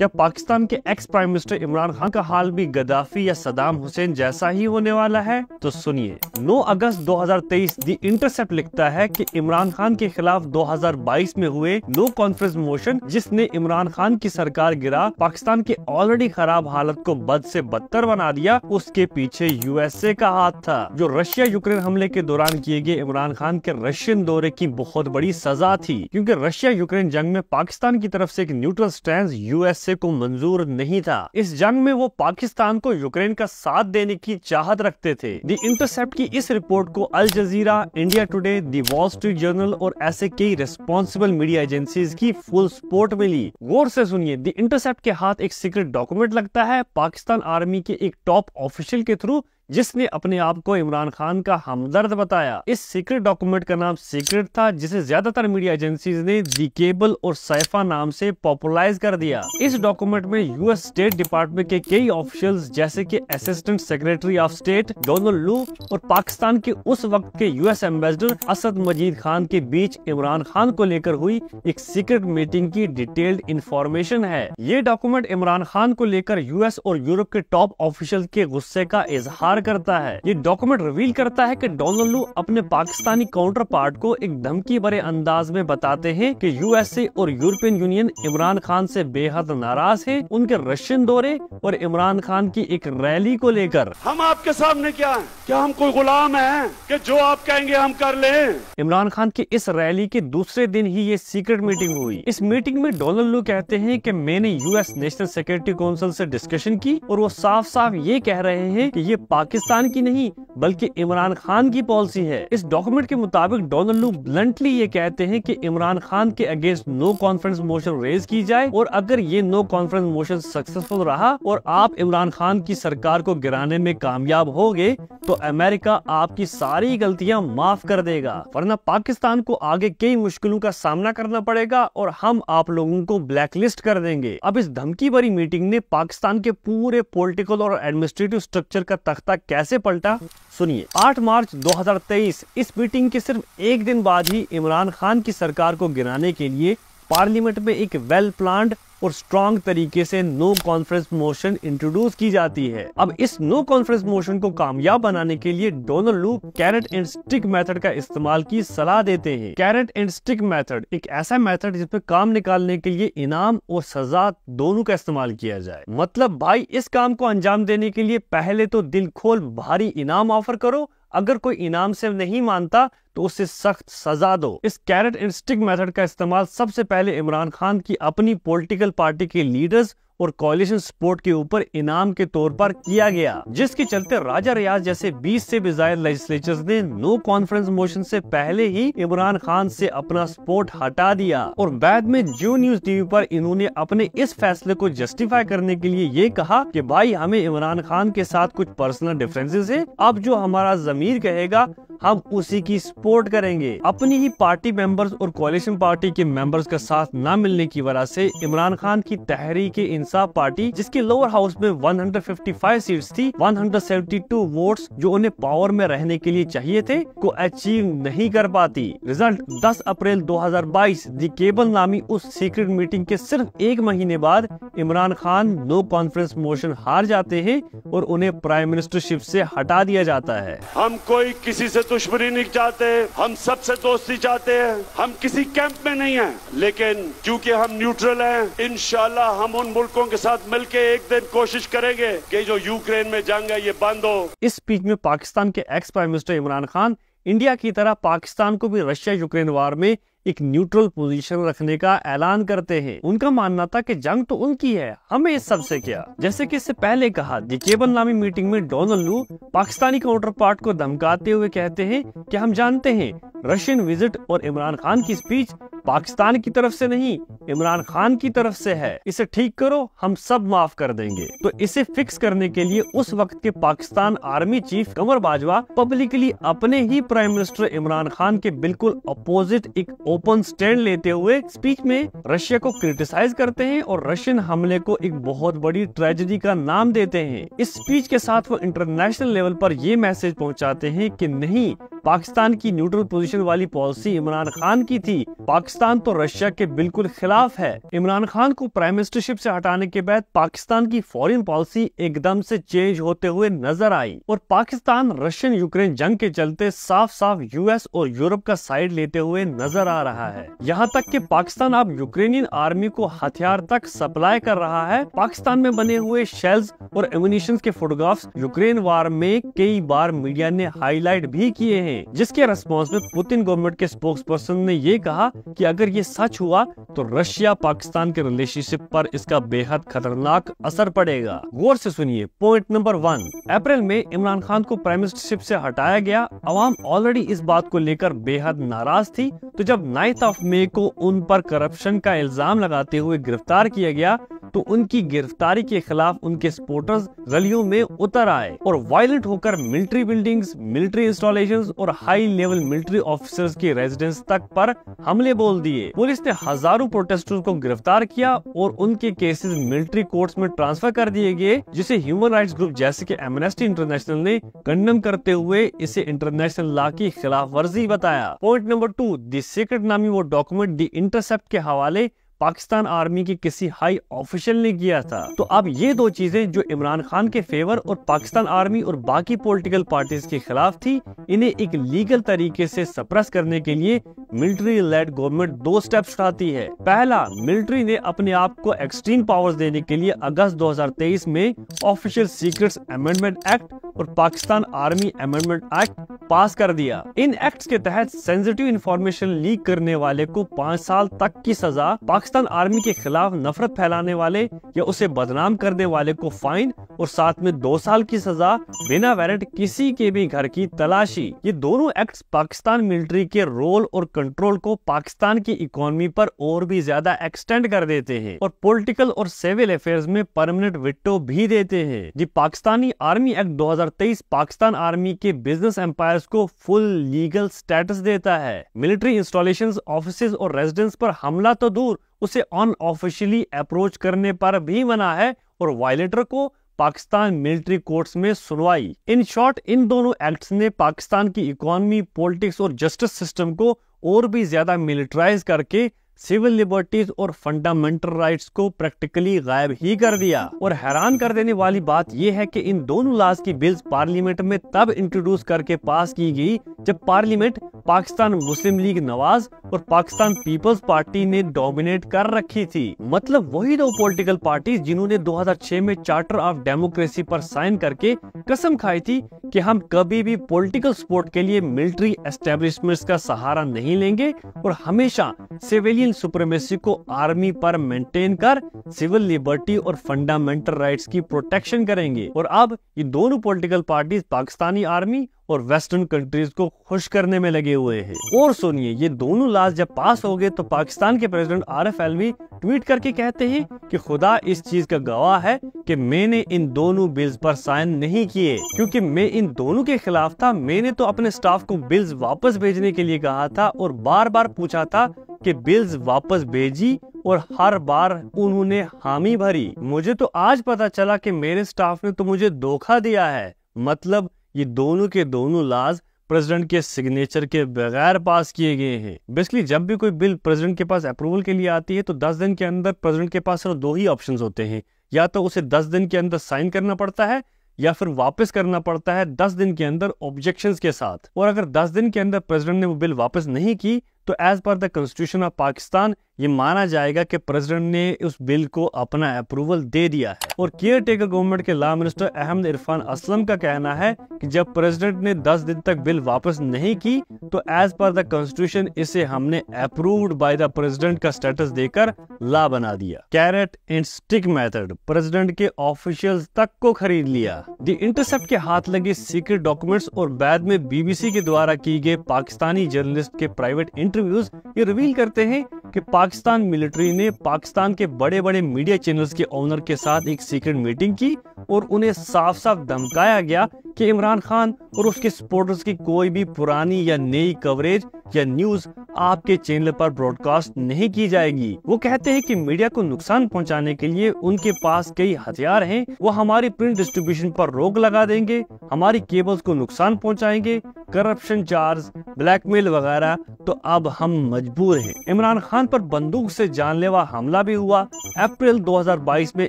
क्या पाकिस्तान के ex prime minister Imran Khan का हाल भी गद्दाफी या सदाम हुसैन जैसा ही होने वाला है? तो सुनिए, 9 अगस्त 2023 दी इंटरसेप्ट लिखता है कि इमरान खान के खिलाफ 2022 में हुए नो कॉन्फ्रेंस मोशन जिसने इमरान खान की सरकार गिरा, पाकिस्तान के ऑलरेडी खराब हालत को बद से बदतर बना दिया, उसके पीछे यूएसए का हाथ था। जो रशिया यूक्रेन हमले के दौरान किए गए इमरान खान के रशियन दौरे की बहुत बड़ी सजा थी, क्योंकि रशिया यूक्रेन जंग में पाकिस्तान की तरफ से एक न्यूट्रल स्टैंड यूएसए को मंजूर नहीं था। इस जंग में वो पाकिस्तान को यूक्रेन का साथ देने की चाहत रखते थे। दी इंटरसेप्ट की इस रिपोर्ट को Al Jazeera, India Today, the Wall Street Journal और ऐसे कई रिस्पॉन्सिबल मीडिया एजेंसीज की फुल सपोर्ट मिली। गौर से सुनिए, दी इंटरसेप्ट के हाथ एक सीक्रेट डॉक्यूमेंट लगता है पाकिस्तान आर्मी के एक टॉप ऑफिशियल के थ्रू, जिसने अपने आप को इमरान खान का हमदर्द बताया। इस सीक्रेट डॉक्यूमेंट का नाम सीक्रेट था, जिसे ज्यादातर मीडिया एजेंसीज ने दी केबल और सैफा नाम से पॉपुलराइज कर दिया। इस डॉक्यूमेंट में यूएस स्टेट डिपार्टमेंट के कई ऑफिशियल्स जैसे कि assistant secretary of state Donald लू और पाकिस्तान के उस वक्त के यूएस एम्बेसडर असद मजीद खान के बीच इमरान खान को लेकर हुई एक सीक्रेट मीटिंग की डिटेल्ड इंफॉर्मेशन है। ये डॉक्यूमेंट इमरान खान को लेकर यूएस और यूरोप के टॉप ऑफिशियल के गुस्से का इजहार करता है। ये डॉक्यूमेंट रिवील करता है कि डोनाल्ड लू अपने पाकिस्तानी काउंटर पार्ट को एक धमकी भरे अंदाज में बताते हैं कि यूएसए और यूरोपियन यूनियन इमरान खान से बेहद नाराज है उनके रशियन दौरे और इमरान खान की एक रैली को लेकर। हम आपके सामने क्या है? क्या हम कोई गुलाम हैं कि जो आप कहेंगे हम कर लें? इमरान खान की इस रैली के दूसरे दिन ही ये सीक्रेट मीटिंग हुई। इस मीटिंग में डोनाल्ड लू कहते हैं कि मैंने यूएस नेशनल सिक्योरिटी काउंसिल से डिस्कशन की और वो साफ साफ ये कह रहे हैं कि ये पाकिस्तान की नहीं बल्कि इमरान खान की पॉलिसी है। इस डॉक्यूमेंट के मुताबिक डोनाल्ड लू ब्लंटली ये कहते हैं कि इमरान खान के against no confidence motion raise की जाए और अगर ये नो कॉन्फ्रेंस मोशन सक्सेसफुल रहा और आप इमरान खान की सरकार को गिराने में कामयाब हो गए तो अमेरिका आपकी सारी गलतियां माफ कर देगा, वरना पाकिस्तान को आगे कई मुश्किलों का सामना करना पड़ेगा और हम आप लोगों को ब्लैकलिस्ट कर देंगे। अब इस धमकी भरी मीटिंग ने पाकिस्तान के पूरे पॉलिटिकल और एडमिनिस्ट्रेटिव स्ट्रक्चर का तख्ता कैसे पलटा, सुनिए। 8 मार्च 2023 इस मीटिंग के सिर्फ एक दिन बाद ही इमरान खान की सरकार को गिराने के लिए पार्लियामेंट में एक वेल प्लान्ड और स्ट्रॉन्ग तरीके से नो कॉन्फ्रेंस मोशन इंट्रोड्यूस की जाती है। अब इस नो कॉन्फ्रेंस मोशन को कामयाब बनाने के लिए डोनाल्ड लू कैरेट एंड स्टिक मेथड का इस्तेमाल की सलाह देते हैं। कैरेट एंड स्टिक मेथड एक ऐसा मेथड जिसमें काम निकालने के लिए इनाम और सजा दोनों का इस्तेमाल किया जाए। मतलब भाई, इस काम को अंजाम देने के लिए पहले तो दिल खोल भारी इनाम ऑफर करो, अगर कोई इनाम से नहीं मानता तो उसे सख्त सजा दो। इस कैरेट एंड स्टिक मेथड का इस्तेमाल सबसे पहले इमरान खान की अपनी पॉलिटिकल पार्टी के लीडर्स और कोalition सपोर्ट के ऊपर इनाम के तौर पर किया गया, जिसके चलते राजा रियाज जैसे 20 से भी ज्यादा लेजिस्लेचर्स ने नो कॉन्फ्रेंस मोशन से पहले ही इमरान खान से अपना सपोर्ट हटा दिया और बाद में जियो न्यूज टीवी पर इन्होंने अपने इस फैसले को जस्टिफाई करने के लिए ये कहा कि भाई हमें इमरान खान के साथ कुछ पर्सनल डिफरेंसेस है, अब जो हमारा जमीर कहेगा हम उसी की सपोर्ट करेंगे। अपनी ही पार्टी मेंबर्स और कोalition पार्टी के मेंबर्स का साथ न मिलने की वजह से इमरान खान की तहरीक-ए-इंसाफ पार्टी, जिसके लोअर हाउस में 155 सीट्स थी, 172 वोट्स जो उन्हें पावर में रहने के लिए चाहिए थे, को अचीव नहीं कर पाती। रिजल्ट 10 अप्रैल 2022 दी केबल नामी उस सीक्रेट मीटिंग के सिर्फ एक महीने बाद Imran Khan no confidence motion हार जाते हैं और उन्हें प्राइम मिनिस्टरशिप से हटा दिया जाता है। हम कोई किसी से दुश्मनी नहीं चाहते, हम सबसे दोस्ती चाहते हैं, हम किसी कैंप में नहीं हैं, लेकिन क्योंकि हम न्यूट्रल हैं, इंशाल्लाह हम उन मुल्कों के साथ मिलके एक दिन कोशिश करेंगे कि जो यूक्रेन में जंग है ये बंद हो। इस स्पीच में पाकिस्तान के ex prime minister Imran Khan India की तरह पाकिस्तान को भी रशिया यूक्रेन वार में एक न्यूट्रल पोजीशन रखने का ऐलान करते हैं। उनका मानना था कि जंग तो उनकी है, हमें इस सबसे क्या। जैसे कि इससे पहले कहा, दी केबल नामी मीटिंग में डोनाल्ड लू पाकिस्तानी काउंटर पार्ट को धमकाते हुए कहते हैं कि हम जानते हैं रशियन विजिट और इमरान खान की स्पीच पाकिस्तान की तरफ से नहीं इमरान खान की तरफ से है, इसे ठीक करो हम सब माफ कर देंगे। तो इसे फिक्स करने के लिए उस वक्त के पाकिस्तान आर्मी चीफ कमर बाजवा पब्लिकली अपने ही प्राइम मिनिस्टर इमरान खान के बिल्कुल अपोजिट एक ओपन स्टैंड लेते हुए स्पीच में रशिया को क्रिटिसाइज करते हैं और रशियन हमले को एक बहुत बड़ी ट्रेजेडी का नाम देते हैं। इस स्पीच के साथ वो इंटरनेशनल लेवल पर ये मैसेज पहुंचाते हैं कि नहीं, पाकिस्तान की न्यूट्रल पोजीशन वाली पॉलिसी इमरान खान की थी। पाकिस्तान तो रशिया के बिल्कुल खिलाफ है। इमरान खान को प्राइम मिनिस्टरशिप से हटाने के बाद पाकिस्तान की फॉरेन पॉलिसी एकदम से चेंज होते हुए नजर आई और पाकिस्तान रशियन यूक्रेन जंग के चलते साफ साफ यूएस और यूरोप का साइड लेते हुए नजर आ रहा है। यहाँ तक कि पाकिस्तान अब यूक्रेनियन आर्मी को हथियार तक सप्लाई कर रहा है। पाकिस्तान में बने हुए शेल्स और एमुनिशन के फोटोग्राफ्स यूक्रेन वार में कई बार मीडिया ने हाईलाइट भी किए हैं, जिसके रिस्पॉन्स में पुतिन गवर्नमेंट के स्पोक्स पर्सन ने ये कहा कि अगर ये सच हुआ तो रशिया पाकिस्तान के रिलेशनशिप पर इसका बेहद खतरनाक असर पड़ेगा। गौर से सुनिए। पॉइंट नंबर 1, अप्रैल में इमरान खान को प्राइम मिनिस्टरशिप से हटाया गया। अवाम ऑलरेडी इस बात को लेकर बेहद नाराज थी, तो जब 9 मई को उन पर करप्शन का इल्जाम लगाते हुए गिरफ्तार किया गया तो उनकी गिरफ्तारी के खिलाफ उनके सपोर्टर्स गलियों में उतर आए और वायलेंट होकर मिलिट्री बिल्डिंग्स, मिलिट्री इंस्टॉलेशंस और हाई लेवल मिलिट्री ऑफिसर्स की रेजिडेंस तक पर हमले बोल दिए। पुलिस ने हजारों प्रोटेस्टर्स को गिरफ्तार किया और उनके केसेस मिलिट्री कोर्ट्स में ट्रांसफर कर दिए गए, जिसे ह्यूमन राइट्स ग्रुप जैसे कि एमनेस्टी इंटरनेशनल ने कंडेम करते हुए इसे इंटरनेशनल लॉ की खिलाफ वर्जी बताया। पॉइंट नंबर 2, द सीक्रेट नामी वो डॉक्यूमेंट द इंटरसेप्ट के हवाले पाकिस्तान आर्मी की किसी हाई ऑफिशियल ने किया था। तो अब ये दो चीजें जो इमरान खान के फेवर और पाकिस्तान आर्मी और बाकी पॉलिटिकल पार्टीज के खिलाफ थी, इन्हें एक लीगल तरीके से सप्रेस करने के लिए मिलिट्री लेड गवर्नमेंट 2 स्टेप्स उठाती है। पहला, मिलिट्री ने अपने आप को एक्सट्रीम पावर्स देने के लिए अगस्त 2023 में ऑफिशियल सीक्रेट्स अमेंडमेंट एक्ट और पाकिस्तान आर्मी अमेंडमेंट एक्ट पास कर दिया। इन एक्ट्स के तहत सेंसिटिव इंफॉर्मेशन लीक करने वाले को 5 साल तक की सजा, पाकिस्तान आर्मी के खिलाफ नफरत फैलाने वाले या उसे बदनाम करने वाले को फाइन और साथ में 2 साल की सजा, बिना वारंट किसी के भी घर की तलाशी। ये दोनों एक्ट्स पाकिस्तान मिलिट्री के रोल और कंट्रोल को पाकिस्तान की इकोनॉमी पर और भी ज्यादा एक्सटेंड कर देते हैं और पॉलिटिकल और सिविल अफेयर्स में परमानेंट विटो भी देते हैं। जी Pakistani army act 2023 Pakistan army के बिजनेस एम्पायर्स को फुल लीगल स्टेटस देता है। मिलिट्री इंस्टॉलेशंस, ऑफिसेज और रेजिडेंस पर हमला तो दूर, उसे अनऑफिशियली अप्रोच करने पर भी मना है और वायलेटर को पाकिस्तान मिलिट्री कोर्ट्स में सुनवाई। इन शॉर्ट, इन दोनों एक्ट्स ने पाकिस्तान की इकोनॉमी, पॉलिटिक्स और जस्टिस सिस्टम को और भी ज्यादा मिलिट्राइज करके सिविल लिबर्टीज और फंडामेंटल राइट्स को प्रैक्टिकली गायब ही कर दिया। और हैरान कर देने वाली बात यह है कि इन दोनों लॉज की बिल्स पार्लियामेंट में तब इंट्रोड्यूस करके पास की गई जब पार्लियामेंट पाकिस्तान मुस्लिम लीग नवाज और पाकिस्तान पीपल्स पार्टी ने डोमिनेट कर रखी थी। मतलब वही दो पॉलिटिकल पार्टी जिन्होंने 2006 में चार्टर ऑफ डेमोक्रेसी पर साइन करके कसम खाई थी कि हम कभी भी पॉलिटिकल सपोर्ट के लिए मिलिट्री एस्टेब्लिशमेंट्स का सहारा नहीं लेंगे और हमेशा सिविलियन सुप्रीमेसी को आर्मी पर मेंटेन कर सिविल लिबर्टी और फंडामेंटल राइट्स की प्रोटेक्शन करेंगे। और अब ये दोनों पॉलिटिकल पार्टीज पाकिस्तानी आर्मी और वेस्टर्न कंट्रीज को खुश करने में लगे हुए हैं। और सुनिए, ये दोनों लॉज जब पास हो गए तो पाकिस्तान के प्रेसिडेंट आरिफ अलवी ट्वीट करके कहते हैं कि खुदा इस चीज का गवाह है कि मैंने इन दोनों बिल्स पर साइन नहीं किए क्योंकि मैं इन दोनों के खिलाफ था। मैंने तो अपने स्टाफ को बिल्स वापस भेजने के लिए कहा था और बार बार पूछा था कि बिल्स वापस भेजी और हर बार उन्होंने हामी भरी। मुझे तो आज पता चला कि मेरे स्टाफ ने तो मुझे धोखा दिया है। मतलब ये दोनों के दोनों लॉज प्रेसिडेंट के सिग्नेचर के बगैर पास किए गए हैं। बेसिकली जब भी कोई बिल प्रेसिडेंट के पास अप्रूवल के लिए आती है तो 10 दिन के अंदर प्रेसिडेंट के पास सिर्फ 2 ही ऑप्शंस होते हैं, या तो उसे 10 दिन के अंदर साइन करना पड़ता है या फिर वापस करना पड़ता है 10 दिन के अंदर ऑब्जेक्शंस के साथ। और अगर 10 दिन के अंदर प्रेसिडेंट ने वो बिल वापस नहीं की तो as per the constitution of Pakistan ये माना जाएगा कि प्रेसिडेंट ने उस बिल को अपना अप्रूवल दे दिया है। और केयर टेकर गवर्नमेंट के लॉ मिनिस्टर अहमद इरफान असलम का कहना है कि जब प्रेसिडेंट ने 10 दिन तक बिल वापस नहीं की तो एज पर द कॉन्स्टिट्यूशन इसे हमने अप्रूव्ड बाय द प्रेसिडेंट का स्टेटस देकर लॉ बना दिया। Carrot and stick method, president के ऑफिशियल्स तक को खरीद लिया। द इंटरसेप्ट के हाथ लगे सीक्रेट डॉक्यूमेंट्स और बाद में BBC के द्वारा की गए पाकिस्तानी जर्नलिस्ट के प्राइवेट इंटरव्यूज ये रिवील करते हैं कि पाकिस्तान मिलिट्री ने पाकिस्तान के बड़े बड़े मीडिया चैनल्स के ओनर के साथ एक सीक्रेट मीटिंग की और उन्हें साफ साफ धमकाया गया कि इमरान खान और उसके सपोर्टर्स की कोई भी पुरानी या नई कवरेज या न्यूज आपके चैनल पर ब्रॉडकास्ट नहीं की जाएगी। वो कहते हैं कि मीडिया को नुकसान पहुंचाने के लिए उनके पास कई हथियार हैं। वो हमारी प्रिंट डिस्ट्रीब्यूशन पर रोक लगा देंगे, हमारी केबल्स को नुकसान पहुंचाएंगे, करप्शन चार्ज, ब्लैकमेल वगैरह। तो अब हम मजबूर हैं। इमरान खान पर बंदूक से जानलेवा हमला भी हुआ। अप्रैल 2022 में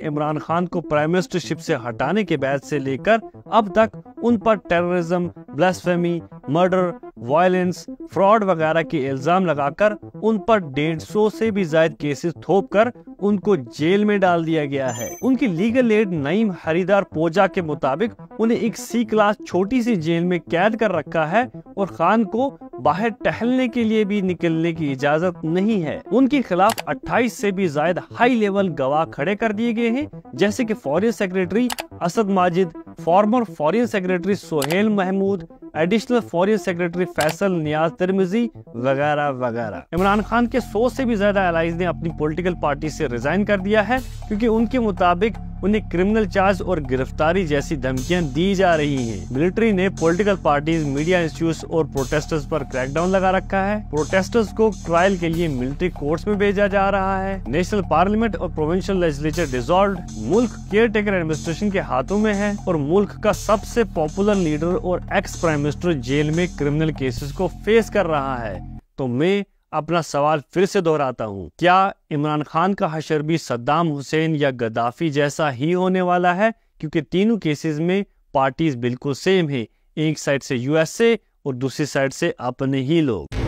इमरान खान को प्राइम मिनिस्टरशिप से हटाने के बाद से लेकर अब तक उन पर terrorism, blasphemy, murder, violence, fraud वगैरह के इल्जाम लगाकर उन पर 150 से भी ज्यादा केसेस थोपकर उनको जेल में डाल दिया गया है। उनकी लीगल एड नईम हरीदार पोजा के मुताबिक उन्हें एक सी क्लास छोटी सी जेल में कैद कर रखा है और खान को बाहर टहलने के लिए भी निकलने की इजाजत नहीं है। उनके खिलाफ 28 से भी ज्यादा हाई लेवल गवाह खड़े कर दिए गए हैं, जैसे कि foreign secretary Asad Majid, former foreign secretary Sohail Mahmood, additional foreign secretary Faisal Niaz Tirmizi वगैरह वगैरह। इमरान खान के 100 से भी ज्यादा एलाइज ने अपनी पॉलिटिकल पार्टी से रिजाइन कर दिया है, क्योंकि उनके मुताबिक उन्हें क्रिमिनल चार्ज और गिरफ्तारी जैसी धमकियां दी जा रही हैं। मिलिट्री ने पॉलिटिकल पार्टीज, मीडिया इंस्टीट्यूट्स और प्रोटेस्टर्स पर क्रैकडाउन लगा रखा है। प्रोटेस्टर्स को ट्रायल के लिए मिलिट्री कोर्ट्स में भेजा जा रहा है। नेशनल पार्लियामेंट और प्रोविंशियल लेजिस्लेचर डिसॉल्व्ड। मुल्क केयर टेकर एडमिनिस्ट्रेशन के हाथों में है और मुल्क का सबसे पॉपुलर लीडर और एक्स प्राइम मिनिस्टर जेल में क्रिमिनल केसेस को फेस कर रहा है। तो मैं अपना सवाल फिर से दोहराता हूँ, क्या इमरान खान का हशर भी सद्दाम हुसैन या गद्दाफी जैसा ही होने वाला है? क्योंकि तीनों केसेस में पार्टीज बिल्कुल सेम है, एक साइड से यूएसए और दूसरी साइड से अपने ही लोग।